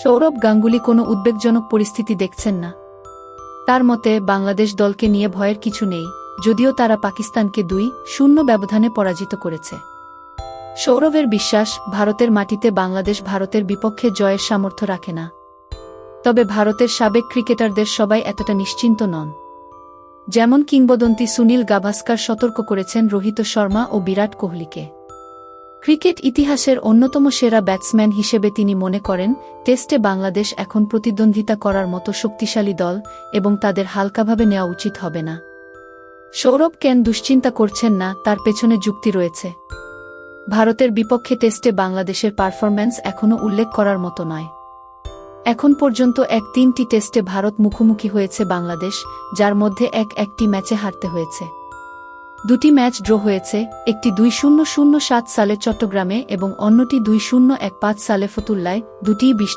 সৌরভ গাঙ্গুলী কোনো উদ্বেগজনক পরিস্থিতি দেখছেন না। তার মতে বাংলাদেশ দলকে নিয়ে ভয়ের কিছু নেই, যদিও তারা পাকিস্তানকে ২-০ ব্যবধানে পরাজিত করেছে। সৌরভের বিশ্বাস, ভারতের মাটিতে বাংলাদেশ ভারতের বিপক্ষে জয়ের সামর্থ্য রাখে না। তবে ভারতের সাবেক ক্রিকেটারদের সবাই এতটা নিশ্চিন্ত নন। যেমন কিংবদন্তি সুনীল গাভাস্কার সতর্ক করেছেন রোহিত শর্মা ও বিরাট কোহলিকে। ক্রিকেট ইতিহাসের অন্যতম সেরা ব্যাটসম্যান হিসেবে তিনি মনে করেন, টেস্টে বাংলাদেশ এখন প্রতিদ্বন্দ্বিতা করার মতো শক্তিশালী দল এবং তাদের হালকাভাবে নেওয়া উচিত হবে না। সৌরভ কেন দুশ্চিন্তা করছেন না, তার পেছনে যুক্তি রয়েছে। ভারতের বিপক্ষে টেস্টে বাংলাদেশের পারফরম্যান্স এখনও উল্লেখ করার মতো নয়। এখন পর্যন্ত ৩টি টেস্টে ভারত মুখোমুখি হয়েছে বাংলাদেশ, যার মধ্যে একটি ম্যাচে হারতে হয়েছে। ২টি ম্যাচ ড্র হয়েছে, একটি ২০০৭ সালে চট্টগ্রামে এবং অন্যটি ২০১৫ সালে ফতুল্লায়, দুটিই বৃষ্টির